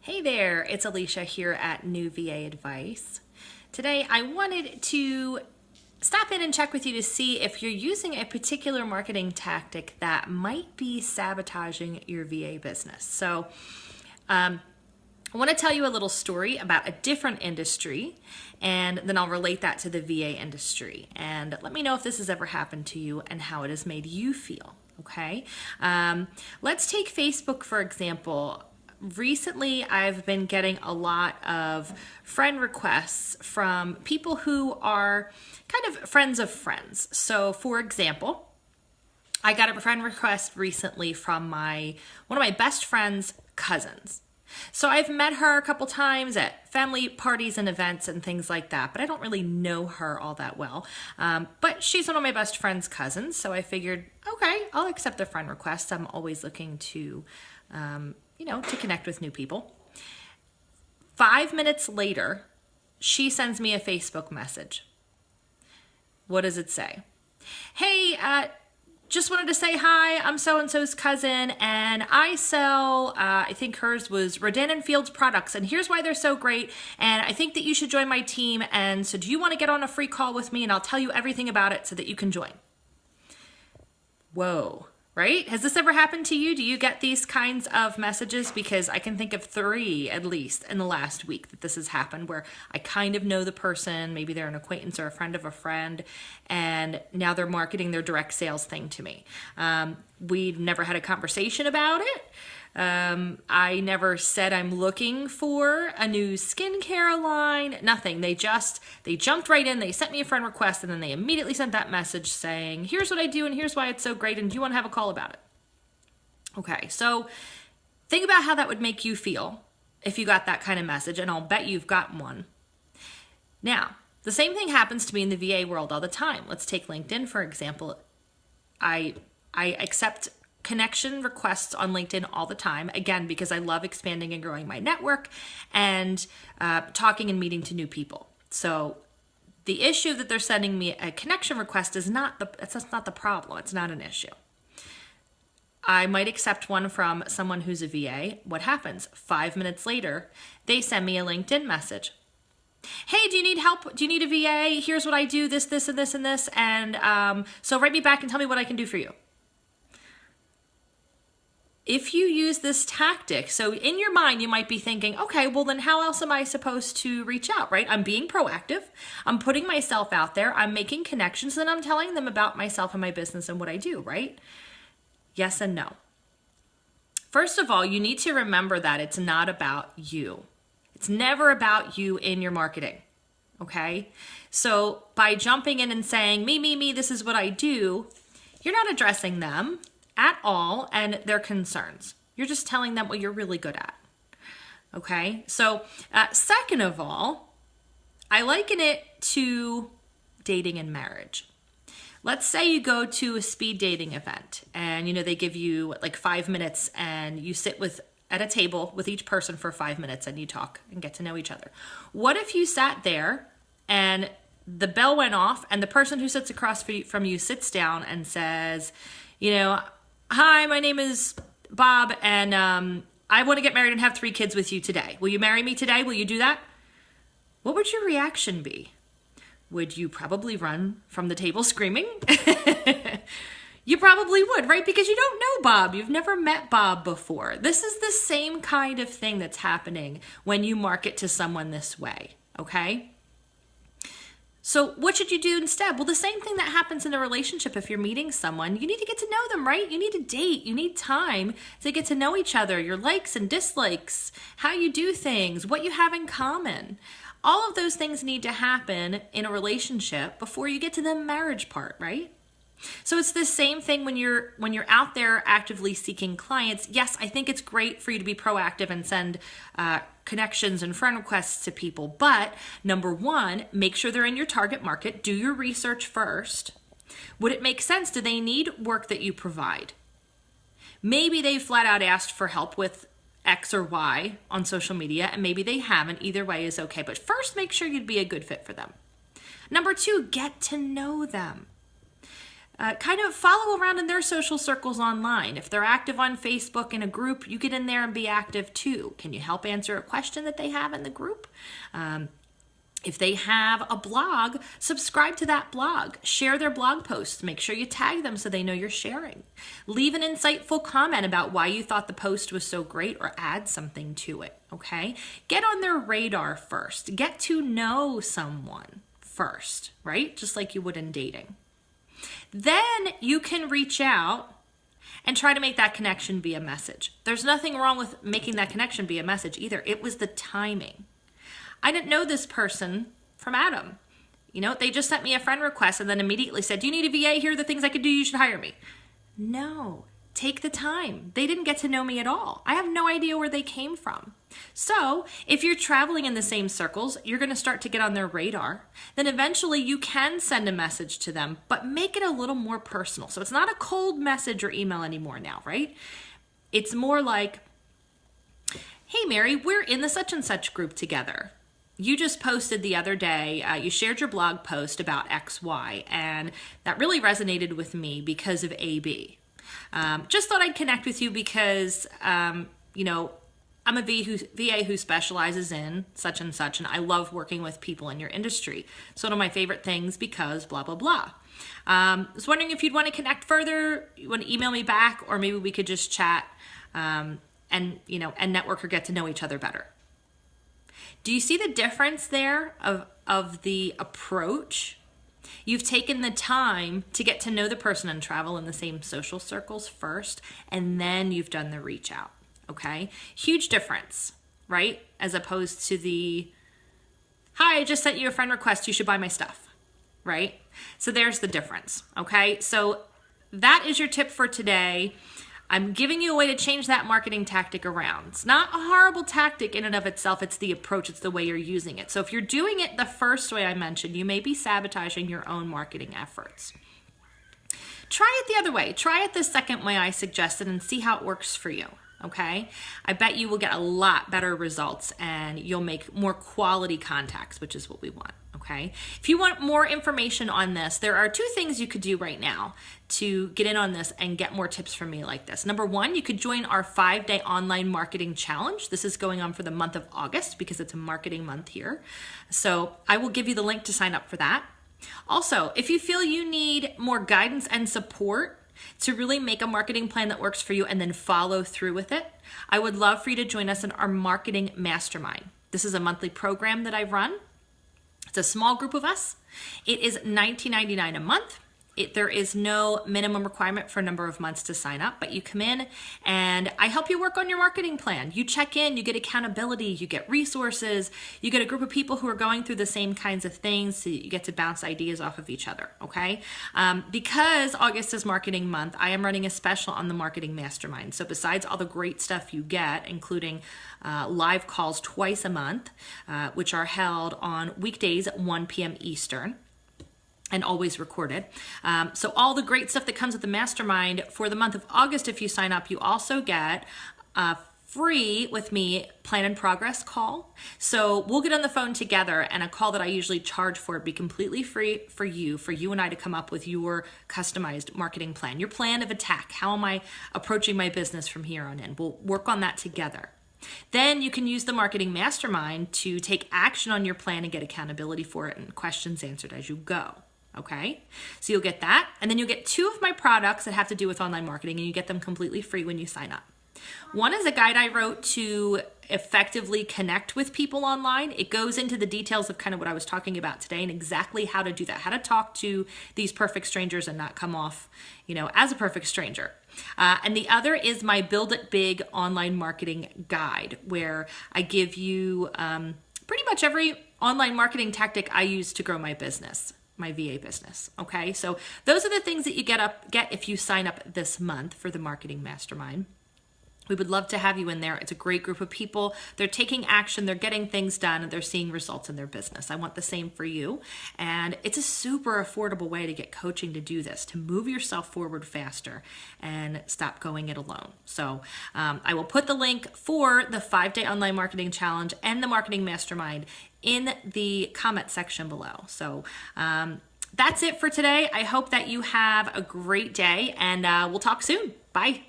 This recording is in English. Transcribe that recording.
Hey there, it's Alicia here at New VA Advice. Today I wanted to stop in and check with you to see if you're using a particular marketing tactic that might be sabotaging your VA business. So I want to tell you a little story about a different industry, and then I'll relate that to the VA industry. And let me know if this has ever happened to you and how it has made you feel, okay? Let's take Facebook, for example. Recently, I've been getting a lot of friend requests from people who are kind of friends of friends. So, for example, I got a friend request recently from one of my best friend's cousins. So I've met her a couple times at family parties and events and things like that, but I don't really know her all that well. But she's one of my best friend's cousins, so I figured, okay, I'll accept the friend request. I'm always looking to to connect with new people. 5 minutes later, she sends me a Facebook message. What does it say? Hey, just wanted to say hi. I'm so-and-so's cousin, and I sell, I think hers was Rodan and Fields products, and here's why they're so great, and I think that you should join my team, and so do you want to get on a free call with me, and I'll tell you everything about it so that you can join. Whoa. Right? Has this ever happened to you? Do you get these kinds of messages? Because I can think of 3 at least in the last week that this has happened, where I kind of know the person, maybe they're an acquaintance or a friend of a friend, and now they're marketing their direct sales thing to me. We've never had a conversation about it. I never said I'm looking for a new skincare line, nothing. They jumped right in, they sent me a friend request, and then they immediately sent that message saying, here's what I do and here's why it's so great, and do you want to have a call about it? Okay, so think about how that would make you feel if you got that kind of message, and I'll bet you've gotten one. Now, the same thing happens to me in the VA world all the time. Let's take LinkedIn, for example. I accept connection requests on LinkedIn all the time, again, because I love expanding and growing my network and talking and meeting to new people. So the issue that they're sending me a connection request that's not the problem. It's not an issue. I might accept one from someone who's a VA. What happens? 5 minutes later, they send me a LinkedIn message. Hey, do you need help? Do you need a VA? Here's what I do, this, and this, and this. And so write me back and tell me what I can do for you. If you use this tactic, so in your mind, you might be thinking, okay, well then how else am I supposed to reach out, right? I'm being proactive. I'm putting myself out there. I'm making connections, and I'm telling them about myself and my business and what I do, right? Yes and no. First of all, you need to remember that it's not about you. It's never about you in your marketing, okay? So by jumping in and saying, me, this is what I do, you're not addressing them at all and their concerns. You're just telling them what you're really good at. Okay, so second of all, I liken it to dating and marriage. Let's say you go to a speed dating event and they give you like 5 minutes and you sit at a table with each person for 5 minutes and you talk and get to know each other. What if you sat there and the bell went off and the person who sits across from you sits down and says, hi, my name is Bob, and I want to get married and have 3 kids with you today. Will you marry me today? Will you do that? What would your reaction be? Would you probably run from the table screaming? You probably would, right? Because you don't know Bob. You've never met Bob before. This is the same kind of thing that's happening when you market to someone this way, okay? So what should you do instead? Well, the same thing that happens in a relationship. If you're meeting someone, you need to get to know them, right? You need to date. You need time to get to know each other, your likes and dislikes, how you do things, what you have in common. All of those things need to happen in a relationship before you get to the marriage part, right? So it's the same thing when you're out there actively seeking clients. Yes, I think it's great for you to be proactive and send connections and friend requests to people. But number one, make sure they're in your target market. Do your research first. Would it make sense? Do they need work that you provide? Maybe they flat out asked for help with X or Y on social media, and maybe they haven't. Either way is okay. But first, make sure you'd be a good fit for them. Number two, get to know them. kind of follow around in their social circles online. If they're active on Facebook in a group, you get in there and be active too. Can you help answer a question that they have in the group? If they have a blog, subscribe to that blog. Share their blog posts. Make sure you tag them so they know you're sharing. Leave an insightful comment about why you thought the post was so great, or add something to it, okay? Get on their radar first. Get to know someone first, right? Just like you would in dating. Then you can reach out and try to make that connection via message. There's nothing wrong with making that connection via message either. It was the timing. I didn't know this person from Adam. You know, they just sent me a friend request and then immediately said, do you need a VA? Here are the things I could do. You should hire me. No, take the time. They didn't get to know me at all. I have no idea where they came from. So if you're traveling in the same circles, you're going to start to get on their radar. Then eventually you can send a message to them, but make it a little more personal. So it's not a cold message or email anymore now, right? It's more like, hey, Mary, we're in the such and such group together. You just posted the other day, you shared your blog post about XY, and that really resonated with me because of AB. Just thought I'd connect with you because, you know, I'm a VA who specializes in such and such, and I love working with people in your industry. It's one of my favorite things because blah, blah, blah. I was wondering if you'd want to connect further, you want to email me back, or maybe we could just chat and network or get to know each other better. Do you see the difference there of the approach? You've taken the time to get to know the person and travel in the same social circles first, and then you've done the reach out, okay? Huge difference, right? As opposed to the, hi, I just sent you a friend request, you should buy my stuff, right? So there's the difference, okay? So that is your tip for today. I'm giving you a way to change that marketing tactic around. It's not a horrible tactic in and of itself. It's the approach. It's the way you're using it. So if you're doing it the first way I mentioned, you may be sabotaging your own marketing efforts. Try it the other way. Try it the second way I suggested and see how it works for you. Okay? I bet you will get a lot better results and you'll make more quality contacts, which is what we want. Okay. If you want more information on this, there are 2 things you could do right now to get in on this and get more tips from me like this. Number 1, you could join our 5-day online marketing challenge. This is going on for the month of August because it's a marketing month here. So I will give you the link to sign up for that. Also, if you feel you need more guidance and support to really make a marketing plan that works for you and then follow through with it, I would love for you to join us in our marketing mastermind. This is a monthly program that I run. It's a small group of us. It is $19.99 a month. There is no minimum requirement for a number of months to sign up, but you come in and I help you work on your marketing plan. You check in, you get accountability, you get resources, you get a group of people who are going through the same kinds of things, so you get to bounce ideas off of each other, okay? Because August is marketing month, I am running a special on the marketing mastermind. So besides all the great stuff you get, including live calls twice a month, which are held on weekdays at 1 p.m. Eastern, and always recorded. So all the great stuff that comes with the mastermind for the month of August, if you sign up, you also get a free with me plan and progress call. So we'll get on the phone together, and a call that I usually charge for be completely free for you and I to come up with your customized marketing plan, your plan of attack. How am I approaching my business from here on in? We'll work on that together. Then you can use the marketing mastermind to take action on your plan and get accountability for it and questions answered as you go. Okay, so you'll get that, and then you'll get 2 of my products that have to do with online marketing, and you get them completely free when you sign up. One is a guide I wrote to effectively connect with people online. It goes into the details of kind of what I was talking about today and exactly how to do that, how to talk to these perfect strangers and not come off, as a perfect stranger. And the other is my Build It Big online marketing guide, where I give you pretty much every online marketing tactic I use to grow my business, my VA business. Okay, so those are the things that you get if you sign up this month for the marketing mastermind. We would love to have you in there. It's a great group of people. They're taking action, they're getting things done, and they're seeing results in their business. I want the same for you. And it's a super affordable way to get coaching to do this, to move yourself forward faster and stop going it alone. So I will put the link for the 5-day online marketing challenge and the marketing mastermind in the comment section below. So That's it for today. I hope that you have a great day, and we'll talk soon. Bye.